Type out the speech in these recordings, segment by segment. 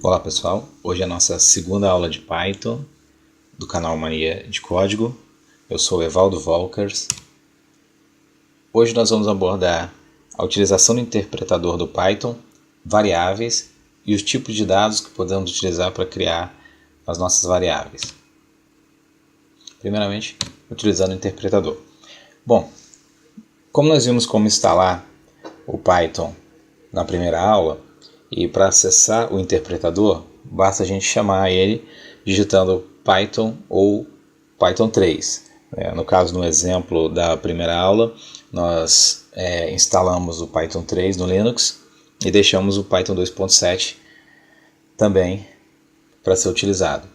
Olá pessoal, hoje é a nossa segunda aula de Python do canal Mania de Código. Eu sou o Evaldo Volkers. Hoje nós vamos abordar a utilização do interpretador do Python, variáveis e os tipos de dados que podemos utilizar para criar as nossas variáveis. Primeiramente, utilizando o interpretador. Bom, como nós vimos como instalar o Python na primeira aula, e para acessar o interpretador, basta a gente chamar ele digitando Python ou Python 3. No caso, no exemplo da primeira aula, nós instalamos o Python 3 no Linux e deixamos o Python 2.7 também para ser utilizado.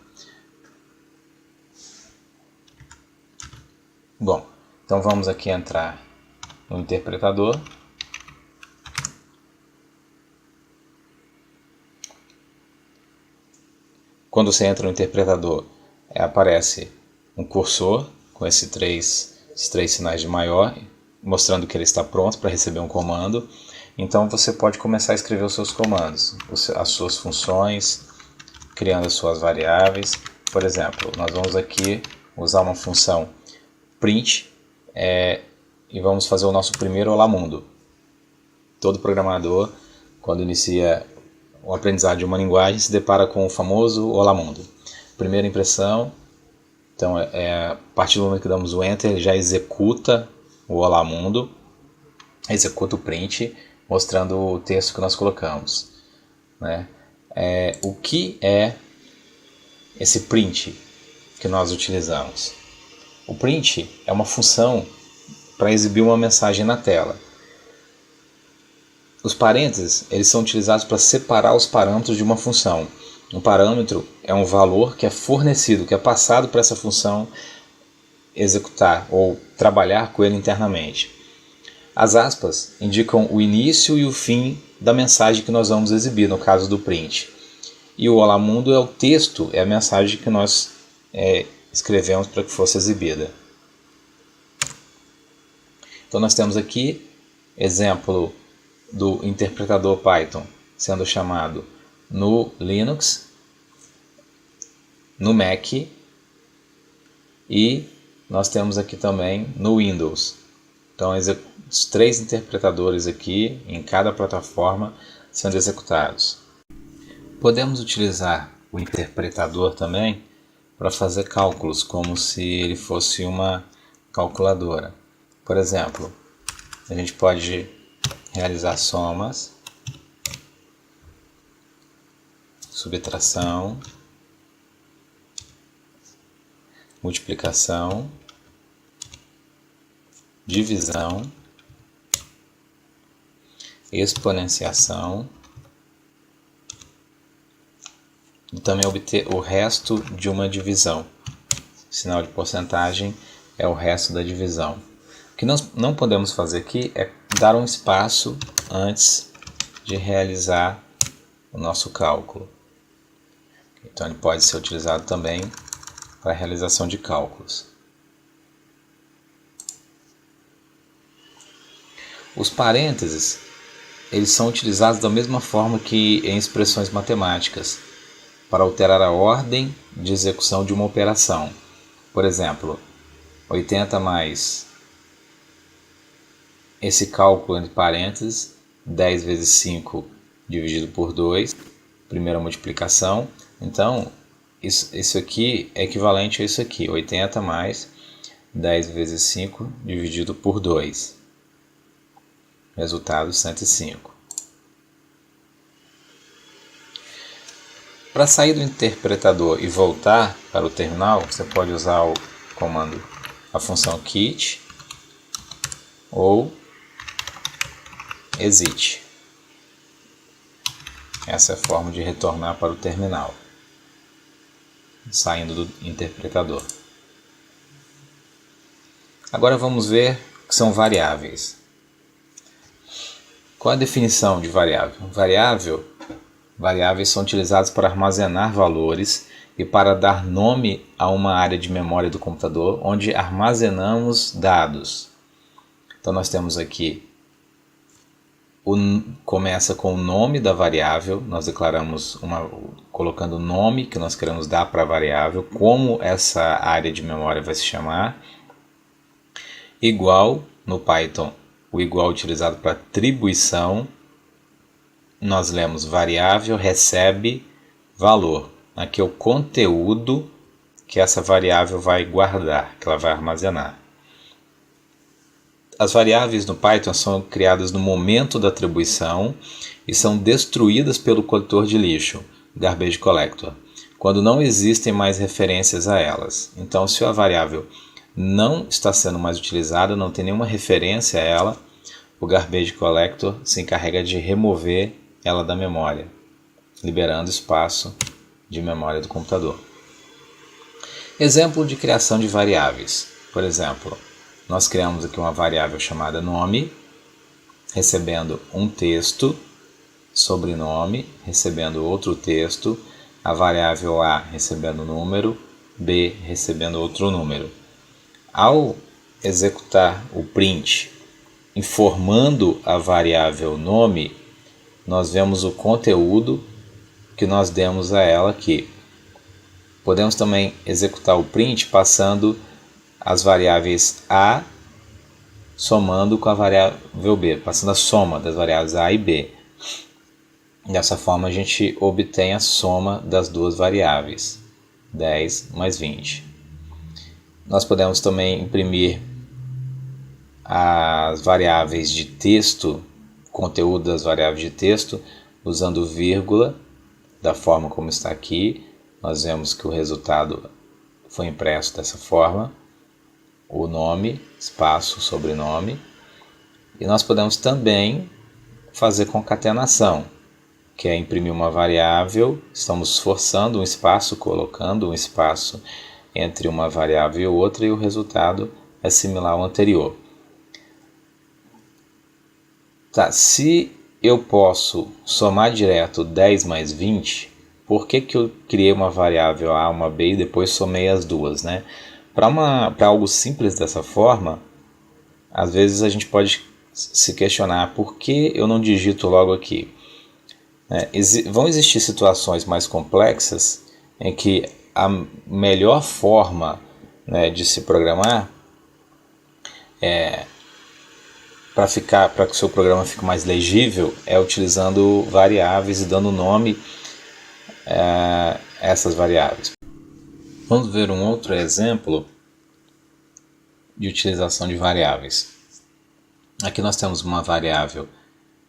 Bom, então vamos aqui entrar no interpretador. Quando você entra no interpretador, aparece um cursor com esses três sinais de maior, mostrando que ele está pronto para receber um comando. Então você pode começar a escrever os seus comandos, as suas funções, criando as suas variáveis. Por exemplo, nós vamos aqui usar uma função print e vamos fazer o nosso primeiro Olá Mundo. Todo programador, quando inicia o aprendizado de uma linguagem, se depara com o famoso Olá Mundo. Primeira impressão, então a partir do momento que damos o Enter, ele já executa o Olá Mundo, executa o print, mostrando o texto que nós colocamos. O que é esse print que nós utilizamos? O print é uma função para exibir uma mensagem na tela. Os parênteses, eles são utilizados para separar os parâmetros de uma função. Um parâmetro é um valor que é fornecido, que é passado para essa função executar ou trabalhar com ele internamente. As aspas indicam o início e o fim da mensagem que nós vamos exibir, no caso do print. E o Olá Mundo é o texto, é a mensagem que nós escrevemos para que fosse exibida. Então nós temos aqui exemplo do interpretador Python sendo chamado no Linux, no Mac e nós temos aqui também no Windows. Então os três interpretadores aqui em cada plataforma sendo executados. Podemos utilizar o interpretador também para fazer cálculos, como se ele fosse uma calculadora. Por exemplo, a gente pode realizar somas, subtração, multiplicação, divisão, exponenciação e também obter o resto de uma divisão. O sinal de porcentagem é o resto da divisão. O que nós não podemos fazer aqui é dar um espaço antes de realizar o nosso cálculo. Então ele pode ser utilizado também para a realização de cálculos. Os parênteses, eles são utilizados da mesma forma que em expressões matemáticas, para alterar a ordem de execução de uma operação. Por exemplo, 80 mais esse cálculo entre parênteses, 10 vezes 5 dividido por 2, primeira multiplicação. Então, isso aqui é equivalente a isso aqui, 80 mais 10 vezes 5 dividido por 2. Resultado 105. Para sair do interpretador e voltar para o terminal, você pode usar o comando, a função quit ou exit. Essa é a forma de retornar para o terminal, saindo do interpretador. Agora vamos ver o que são variáveis. Qual a definição de variável? Variáveis são utilizadas para armazenar valores e para dar nome a uma área de memória do computador onde armazenamos dados. Então nós temos aqui começa com o nome da variável, nós declaramos colocando o nome que nós queremos dar para a variável, como essa área de memória vai se chamar, igual no Python, o igual utilizado para atribuição, nós lemos variável recebe valor. Aqui é o conteúdo que essa variável vai guardar, que ela vai armazenar. As variáveis no Python são criadas no momento da atribuição e são destruídas pelo coletor de lixo, Garbage Collector, quando não existem mais referências a elas. Então, se a variável não está sendo mais utilizada, não tem nenhuma referência a ela, o Garbage Collector se encarrega de remover ela da memória, liberando espaço de memória do computador. Exemplo de criação de variáveis. Por exemplo, nós criamos aqui uma variável chamada nome, recebendo um texto, sobrenome, recebendo outro texto, a variável A recebendo número, B recebendo outro número. Ao executar o print informando a variável nome, nós vemos o conteúdo que nós demos a ela aqui. Podemos também executar o print passando as variáveis A somando com a variável B, passando a soma das variáveis A e B. Dessa forma a gente obtém a soma das duas variáveis, 10 mais 20. Nós podemos também imprimir as variáveis de texto, conteúdo das variáveis de texto, usando vírgula, da forma como está aqui. Nós vemos que o resultado foi impresso dessa forma, o nome, espaço, sobrenome. E nós podemos também fazer concatenação, que é imprimir uma variável, estamos forçando um espaço, colocando um espaço entre uma variável e outra, e o resultado é similar ao anterior. Tá, se eu posso somar direto 10 mais 20, por que eu criei uma variável A, uma B e depois somei as duas, né? Para algo simples dessa forma, às vezes a gente pode se questionar por que eu não digito logo aqui. Vão existir situações mais complexas em que a melhor forma, né, de se programar para que o seu programa fique mais legível é utilizando variáveis e dando nome a essas variáveis. Vamos ver um outro exemplo de utilização de variáveis. Aqui nós temos uma variável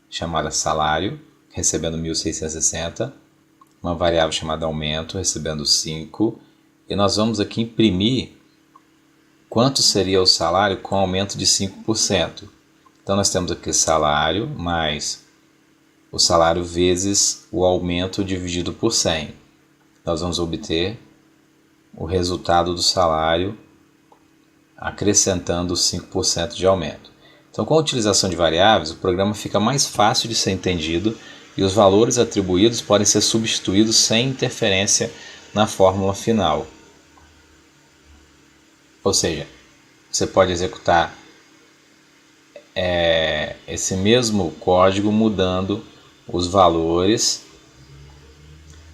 chamada salário, recebendo 1.660, uma variável chamada aumento, recebendo 5, e nós vamos aqui imprimir quanto seria o salário com aumento de 5%. Então nós temos aqui salário mais o salário vezes o aumento dividido por 100. Nós vamos obter o resultado do salário acrescentando 5% de aumento. Então, com a utilização de variáveis, o programa fica mais fácil de ser entendido e os valores atribuídos podem ser substituídos sem interferência na fórmula final. Ou seja, você pode executar esse mesmo código mudando os valores,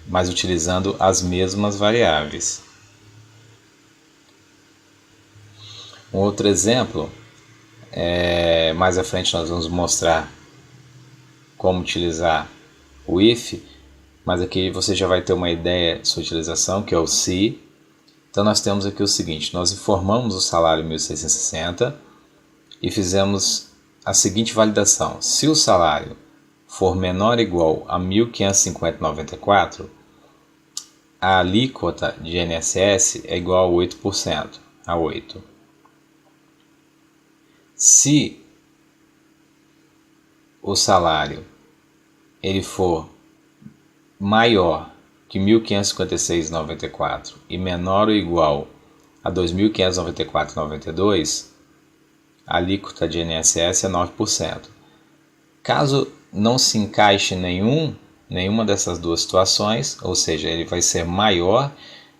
mas utilizando as mesmas variáveis. Um outro exemplo, mais à frente nós vamos mostrar como utilizar o if, mas aqui você já vai ter uma ideia de sua utilização, que é o se. Então nós temos aqui o seguinte: nós informamos o salário 1.660 e fizemos a seguinte validação: se o salário for menor ou igual a 1.550,94, a alíquota de INSS é igual a 8%, a 8. Se o salário ele for maior que 1.556,94 e menor ou igual a 2.594,92, a alíquota de INSS é 9%. Caso não se encaixe nenhuma dessas duas situações, ou seja, ele vai ser maior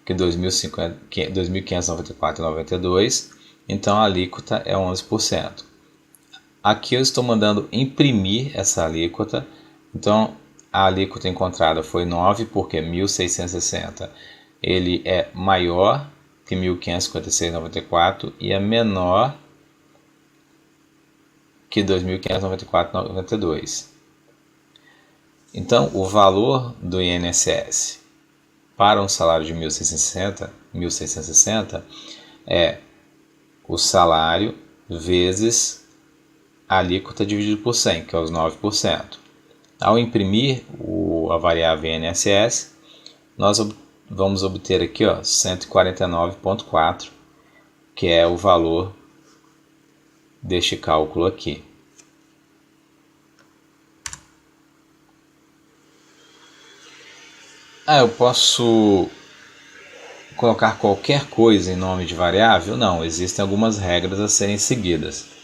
que 2.594,92, então a alíquota é 11%. Aqui eu estou mandando imprimir essa alíquota, então a alíquota encontrada foi 9, porque 1.660 ele é maior que 1.556,94 e é menor que 2.594,92. Então, o valor do INSS para um salário de 1.660 é o salário vezes a alíquota dividido por 100, que é os 9%. Ao imprimir a variável INSS, nós vamos obter aqui 149,4, que é o valor deste cálculo aqui. Eu posso colocar qualquer coisa em nome de variável? Não, existem algumas regras a serem seguidas.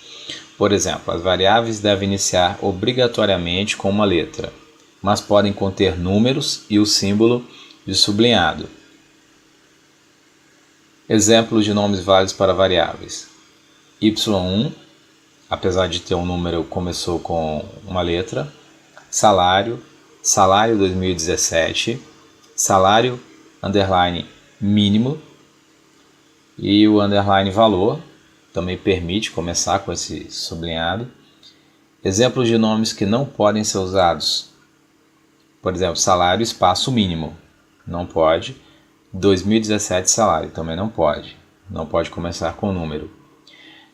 Por exemplo, as variáveis devem iniciar obrigatoriamente com uma letra, mas podem conter números e o símbolo de sublinhado. Exemplos de nomes válidos para variáveis. Y1, apesar de ter um número, começou com uma letra. Salário, salário 2017, salário, underline, mínimo. E o underline valor também permite começar com esse sublinhado. Exemplos de nomes que não podem ser usados. Por exemplo, salário, espaço mínimo. Não pode. 2017 salário também não pode. Não pode começar com número.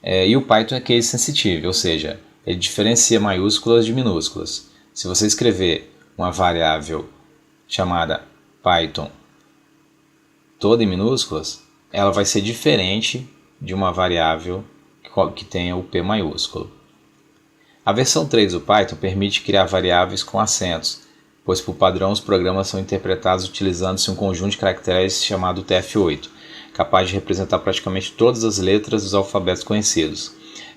E o Python é case sensitive, ou seja, ele diferencia maiúsculas de minúsculas. Se você escrever uma variável chamada Python toda em minúsculas, ela vai ser diferente de uma variável que tenha o P maiúsculo. A versão 3 do Python permite criar variáveis com acentos, pois por padrão os programas são interpretados utilizando-se um conjunto de caracteres chamado TF8, capaz de representar praticamente todas as letras dos alfabetos conhecidos.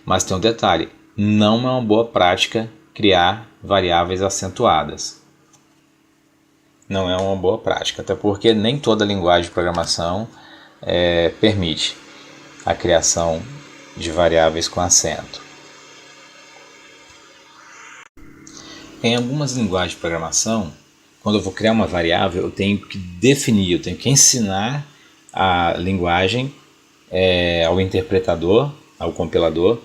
Mas tem um detalhe, não é uma boa prática criar variáveis acentuadas. Não é uma boa prática, até porque nem toda linguagem de programação permite a criação de variáveis com acento. Em algumas linguagens de programação, quando eu vou criar uma variável, eu tenho que definir, eu tenho que ensinar a linguagem ao interpretador, ao compilador,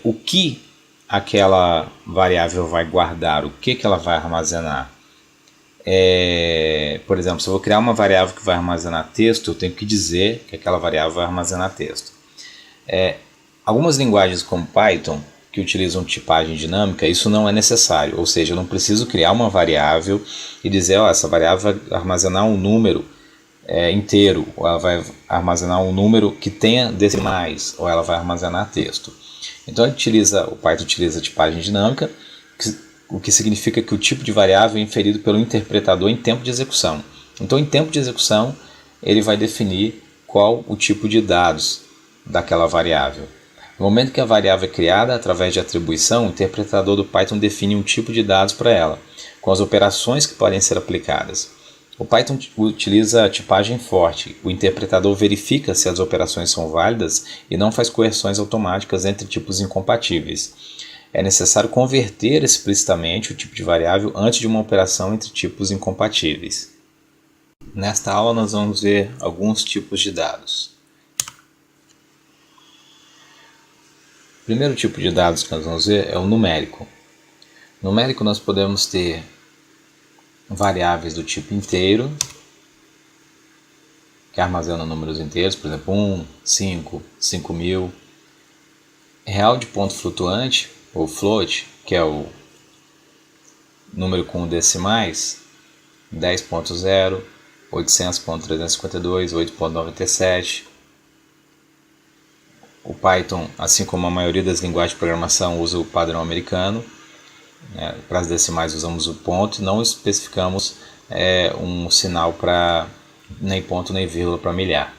o que aquela variável vai guardar, o que ela vai armazenar. Por exemplo, se eu vou criar uma variável que vai armazenar texto, eu tenho que dizer que aquela variável vai armazenar texto. Algumas linguagens como Python, que utilizam tipagem dinâmica, isso não é necessário, ou seja, eu não preciso criar uma variável e dizer, essa variável vai armazenar um número inteiro, ou ela vai armazenar um número que tenha decimais, ou ela vai armazenar texto. Então o Python utiliza tipagem dinâmica, o que significa que o tipo de variável é inferido pelo interpretador em tempo de execução. Então, em tempo de execução, ele vai definir qual o tipo de dados daquela variável. No momento que a variável é criada através de atribuição, o interpretador do Python define um tipo de dados para ela, com as operações que podem ser aplicadas. O Python utiliza a tipagem forte. O interpretador verifica se as operações são válidas e não faz correções automáticas entre tipos incompatíveis. É necessário converter explicitamente o tipo de variável antes de uma operação entre tipos incompatíveis. Nesta aula nós vamos ver alguns tipos de dados. O primeiro tipo de dados que nós vamos ver é o numérico. Numérico nós podemos ter variáveis do tipo inteiro, que armazenam números inteiros, por exemplo 1, 5, 5.000. Real de ponto flutuante, ou float, que é o número com decimais, 10.0, 800.352, 8.97. O Python, assim como a maioria das linguagens de programação, usa o padrão americano. Para as decimais usamos o ponto, não especificamos um sinal para nem ponto nem vírgula para milhar.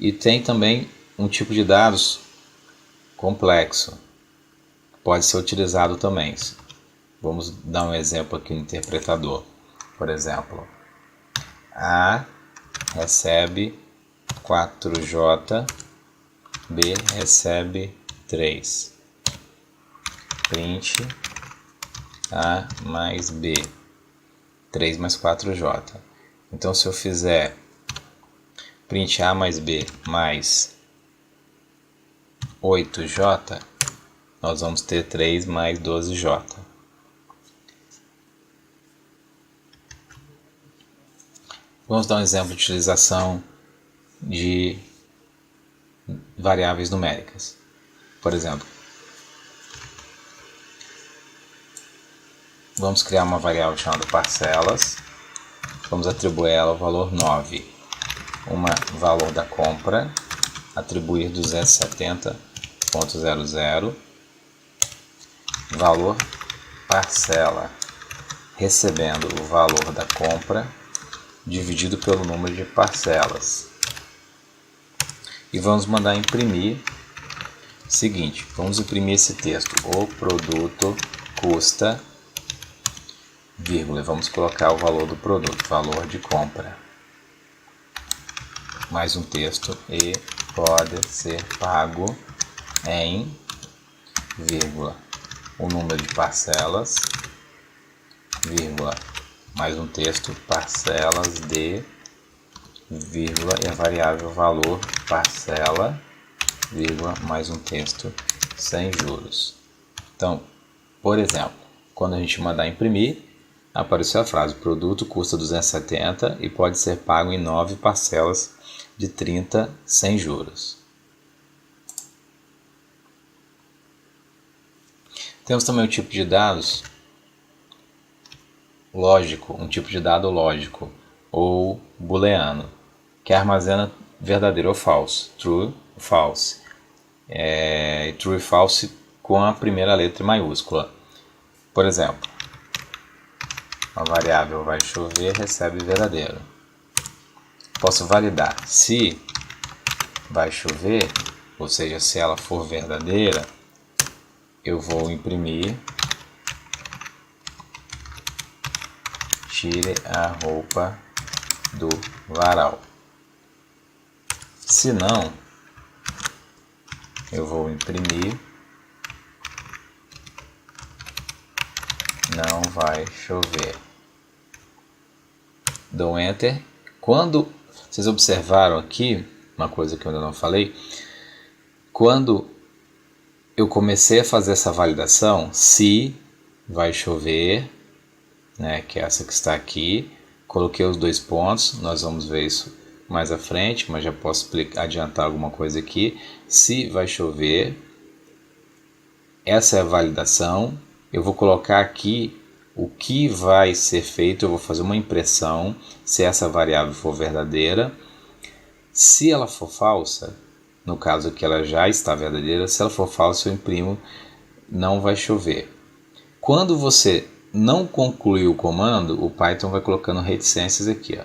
E tem também um tipo de dados complexo, pode ser utilizado também. Vamos dar um exemplo aqui no interpretador. Por exemplo, A recebe 4J, B recebe 3. Print A mais B, 3 mais 4J. Então, se eu fizer print A mais B mais 8J, nós vamos ter 3 mais 12J. Vamos dar um exemplo de utilização de variáveis numéricas. Por exemplo, vamos criar uma variável chamada parcelas. Vamos atribuir a ela o valor 9. Valor da compra, atribuir 270.00, valor parcela, recebendo o valor da compra dividido pelo número de parcelas. E vamos mandar imprimir. Seguinte, vamos imprimir esse texto. O produto custa, vírgula, vamos colocar o valor do produto, valor de compra. Mais um texto, e pode ser pago em, vírgula, o número de parcelas, vírgula, mais um texto, parcelas de, vírgula, e a variável valor parcela, vírgula, mais um texto, sem juros. Então, por exemplo, quando a gente mandar imprimir, apareceu a frase: o produto custa 270 e pode ser pago em 9 parcelas de 30 sem juros. Temos também o tipo de dados lógico, um tipo de dado lógico ou booleano, que armazena verdadeiro ou falso, true ou false. True e false com a primeira letra maiúscula. Por exemplo, a variável vai chover recebe verdadeiro. Posso validar se vai chover, ou seja, se ela for verdadeira, eu vou imprimir tire a roupa do varal. Se não, eu vou imprimir não vai chover. Dou Enter. Quando vocês observaram aqui, uma coisa que eu ainda não falei, quando eu comecei a fazer essa validação, se vai chover, né, que é essa que está aqui, coloquei os dois pontos, nós vamos ver isso mais à frente, mas já posso adiantar alguma coisa aqui. Se vai chover, essa é a validação. Eu vou colocar aqui o que vai ser feito, eu vou fazer uma impressão se essa variável for verdadeira. Se ela for falsa, no caso aqui ela já está verdadeira, se ela for falsa eu imprimo não vai chover. Quando você não concluir o comando, o Python vai colocando reticências aqui, ó,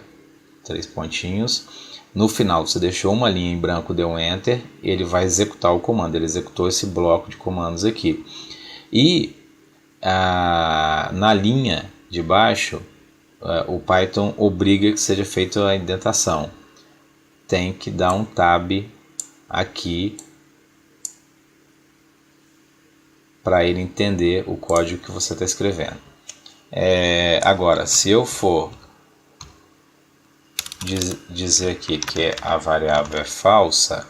3 pontinhos. No final você deixou uma linha em branco, deu um Enter, ele vai executar o comando. Ele executou esse bloco de comandos aqui. E na linha de baixo, o Python obriga que seja feita a indentação. Tem que dar um tab aqui para ele entender o código que você está escrevendo. Agora, se eu for dizer aqui que a variável é falsa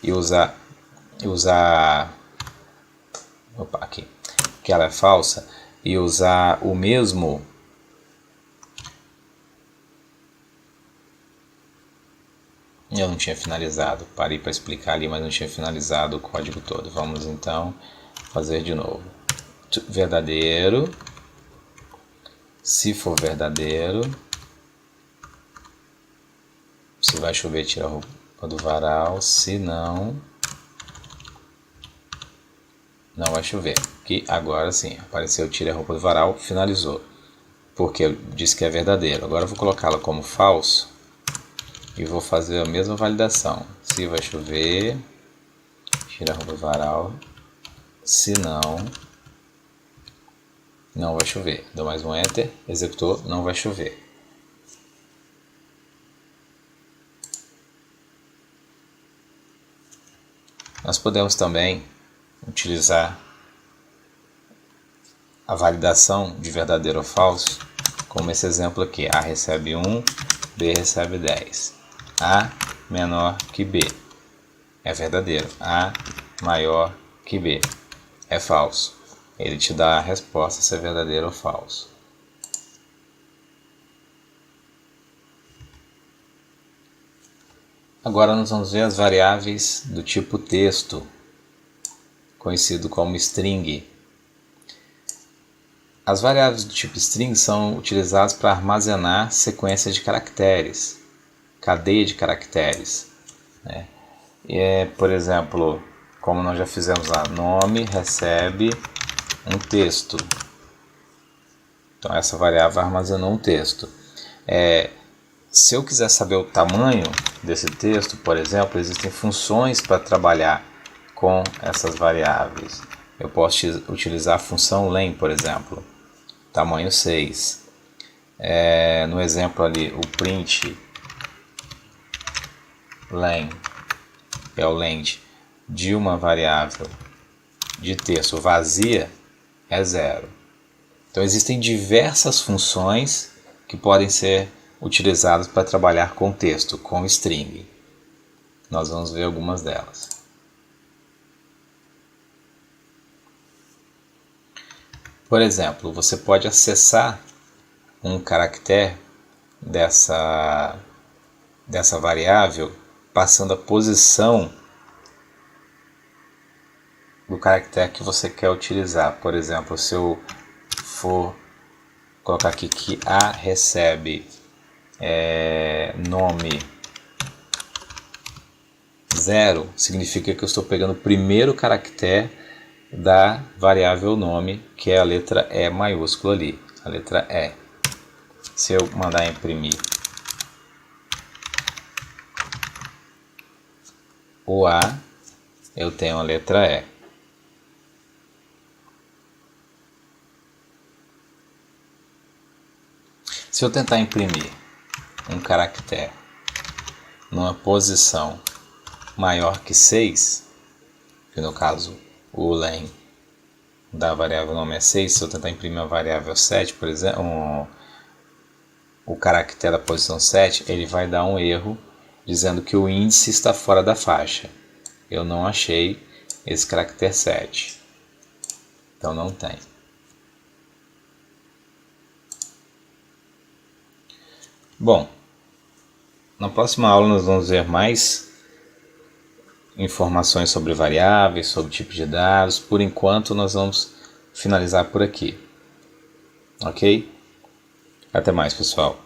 e usar aqui, que ela é falsa, e usar o mesmo eu não tinha finalizado, parei para explicar ali, mas não tinha finalizado o código todo. Vamos então fazer de novo. Verdadeiro, se for verdadeiro, se vai chover, tira a roupa do varal, se não, não vai chover. Que agora sim, apareceu tira a roupa do varal, finalizou, porque eu disse que é verdadeiro. Agora eu vou colocá-la como falso e vou fazer a mesma validação. Se vai chover, tira a roupa do varal, se não, não vai chover. Dou mais um Enter, executou, não vai chover. Nós podemos também utilizar a validação de verdadeiro ou falso, como esse exemplo aqui. A recebe 1, B recebe 10. A menor que B é verdadeiro. A maior que B é falso. Ele te dá a resposta se é verdadeiro ou falso. Agora nós vamos ver as variáveis do tipo texto, conhecido como string. As variáveis do tipo string são utilizadas para armazenar sequências de caracteres, cadeia de caracteres, né? Por exemplo, como nós já fizemos lá, nome recebe um texto. Então essa variável armazenou um texto. Se eu quiser saber o tamanho desse texto, por exemplo, existem funções para trabalhar com essas variáveis. Eu posso utilizar a função len, por exemplo, tamanho 6. No exemplo ali, o print len, é o length de uma variável de texto vazia, é 0. Então existem diversas funções que podem ser utilizadas para trabalhar com texto, com string. Nós vamos ver algumas delas. Por exemplo, você pode acessar um caractere dessa variável passando a posição do caractere que você quer utilizar. Por exemplo, se eu for colocar aqui que A recebe nome 0, significa que eu estou pegando o primeiro caractere da variável nome, que é a letra E maiúscula ali, a letra E. Se eu mandar imprimir o A, eu tenho a letra E. Se eu tentar imprimir um caractere numa posição maior que 6, que no caso o len da variável nome é 6, se eu tentar imprimir a variável 7, por exemplo, o caractere da posição 7, ele vai dar um erro dizendo que o índice está fora da faixa. Eu não achei esse caractere 7, então não tem. Bom, na próxima aula nós vamos ver mais informações sobre variáveis, sobre tipos de dados. Por enquanto nós vamos finalizar por aqui. Ok? Até mais, pessoal.